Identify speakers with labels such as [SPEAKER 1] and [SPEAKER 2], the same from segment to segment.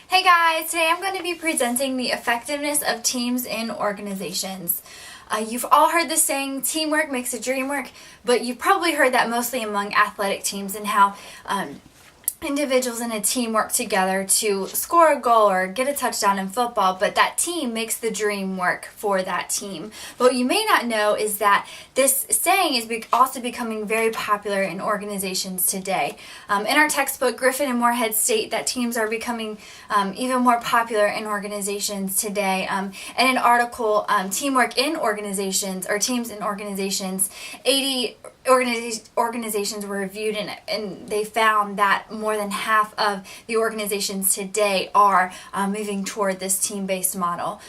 [SPEAKER 1] Hey guys, today I'm going to be presenting the effectiveness of teams in organizations. You've all heard the saying, teamwork makes the dream work, but you've probably heard that mostly among athletic teams and how individuals in a team work together to score a goal or get a touchdown in football, but that team makes the dream work for that team. But what you may not know is that this saying is also becoming very popular in organizations today. In our textbook, Griffin and Moorhead state that teams are becoming even more popular in organizations today. In an article, Teamwork in Organizations, or Teams in Organizations, 80 organizations were reviewed, and they found that more than half of the organizations today are moving toward this team-based model.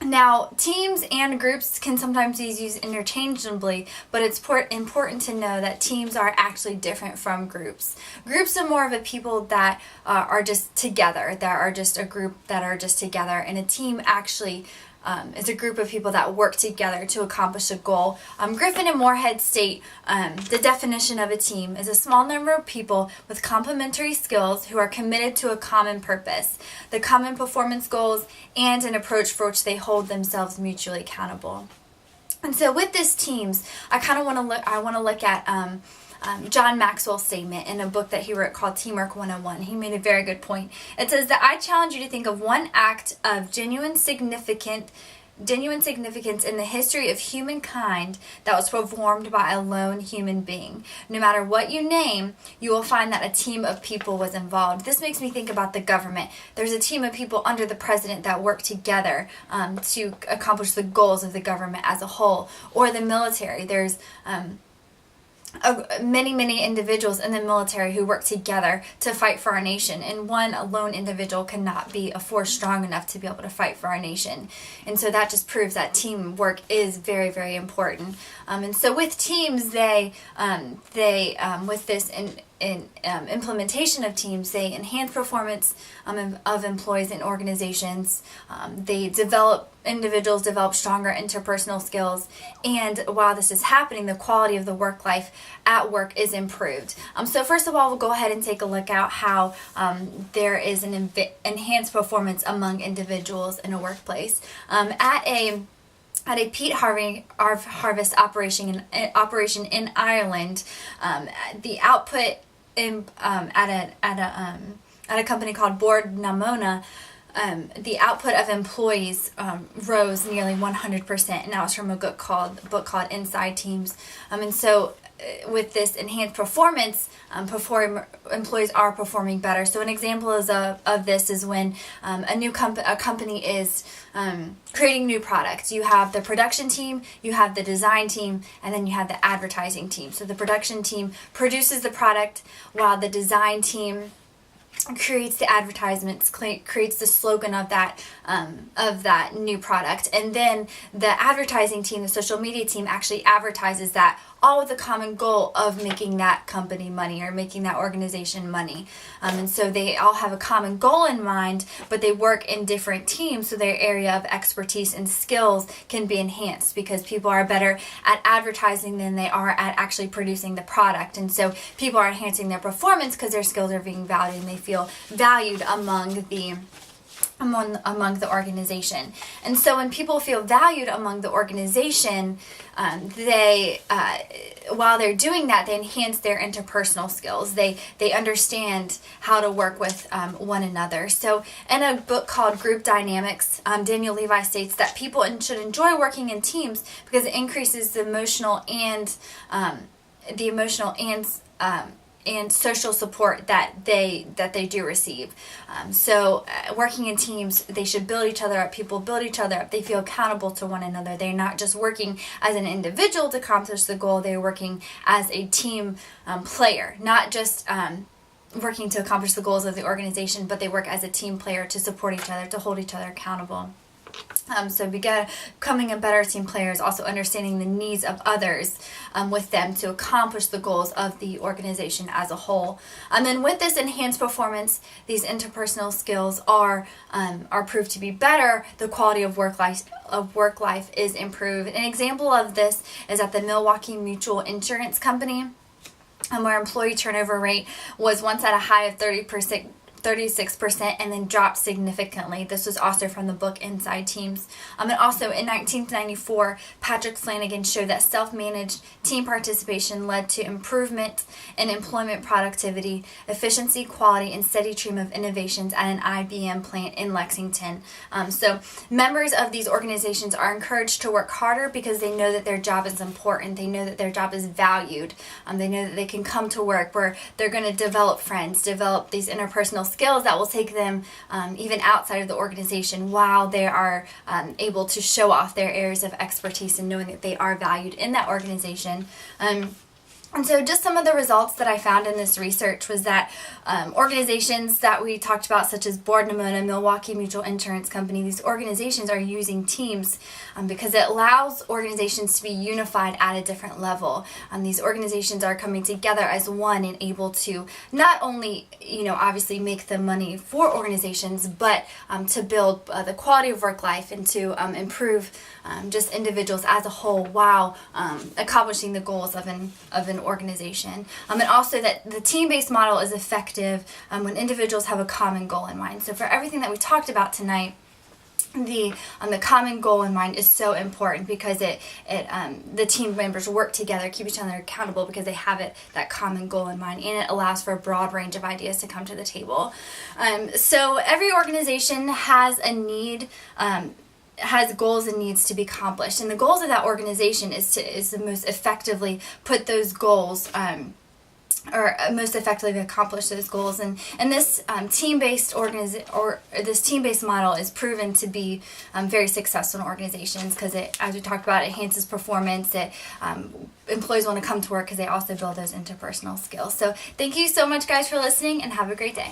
[SPEAKER 1] Now, teams and groups can sometimes be used interchangeably, but it's important to know that teams are actually different from groups. Groups are more of a people that are just together, that are just a group that are just together, and a team actually is a group of people that work together to accomplish a goal. Griffin and Moorhead state the definition of a team is a small number of people with complementary skills who are committed to a common purpose, the common performance goals, and an approach for which they hold themselves mutually accountable. And so with this teams, I want to look at John Maxwell's statement in a book that he wrote called Teamwork 101. He made a very good point. It says that I challenge you to think of one act of genuine significance in the history of humankind that was performed by a lone human being. No matter what you name, you will find that a team of people was involved. This makes me think about the government. There's a team of people under the president that work together to accomplish the goals of the government as a whole. Or the military. There's many individuals in the military who work together to fight for our nation, and one alone individual cannot be a force strong enough to be able to fight for our nation. And so that just proves that teamwork is very important. And so with teams, they with this implementation of teams, they enhance performance of employees and organizations. Individuals develop stronger interpersonal skills, and while this is happening, the quality of the work life at work is improved. So first of all, we'll go ahead and take a look at how there is an enhanced performance among individuals in a workplace. At a peat harvest operation in Ireland, the output at a company called Bord na Móna, the output of employees rose nearly 100%, and that was from a book called Inside Teams. And so with this enhanced performance, employees are performing better. So an example of this is when a company is creating new products. You have the production team, you have the design team, and then you have the advertising team. So the production team produces the product, while the design team creates the advertisements, creates the slogan of that new product, and then the advertising team, the social media team, actually advertises that, all with the common goal of making that company money or making that organization money. And so they all have a common goal in mind, but they work in different teams, so their area of expertise and skills can be enhanced because people are better at advertising than they are at actually producing the product. And so people are enhancing their performance because their skills are being valued and they feel valued among the organization. And so when people feel valued among the organization, while they're doing that, they enhance their interpersonal skills. They understand how to work with one another. So in a book called Group Dynamics, Daniel Levi states that people should enjoy working in teams because it increases the emotional and social support that they do receive. So working in teams, they should build each other up. People build each other up. They feel accountable to one another. They're not just working as an individual to accomplish the goal. They're working as a team player, not just working to accomplish the goals of the organization, but they work as a team player to support each other, to hold each other accountable. So becoming a better team player is also understanding the needs of others with them to accomplish the goals of the organization as a whole. And then with this enhanced performance, these interpersonal skills are proved to be better. The quality of work life is improved. An example of this is at the Milwaukee Mutual Insurance Company, where employee turnover rate was once at a high of 30%. 36%, and then dropped significantly. This was also from the book Inside Teams. And also in 1994, Patrick Flanagan showed that self-managed team participation led to improvement in employment productivity, efficiency, quality, and steady stream of innovations at an IBM plant in Lexington. So members of these organizations are encouraged to work harder because they know that their job is important. They know that their job is valued. They know that they can come to work where they're going to develop friends, develop these interpersonal skills that will take them even outside of the organization while they are able to show off their areas of expertise and knowing that they are valued in that organization. And so just some of the results that I found in this research was that organizations that we talked about, such as Board Nimona, Milwaukee Mutual Insurance Company, these organizations are using teams because it allows organizations to be unified at a different level. These organizations are coming together as one and able to not only, obviously make the money for organizations, but to build the quality of work life and to improve just individuals as a whole while accomplishing the goals of an organization. And also that the team-based model is effective when individuals have a common goal in mind. So for everything that we talked about tonight, the common goal in mind is so important because the team members work together, keep each other accountable because they have that common goal in mind, and it allows for a broad range of ideas to come to the table. So every organization has a need, has goals and needs to be accomplished, and the goals of that organization is to most effectively put those goals or most effectively accomplish those goals. And this team-based this team-based model is proven to be very successful in organizations because it, as we talked about, it enhances performance. It employees want to come to work because they also build those interpersonal skills. So thank you so much, guys, for listening, and have a great day.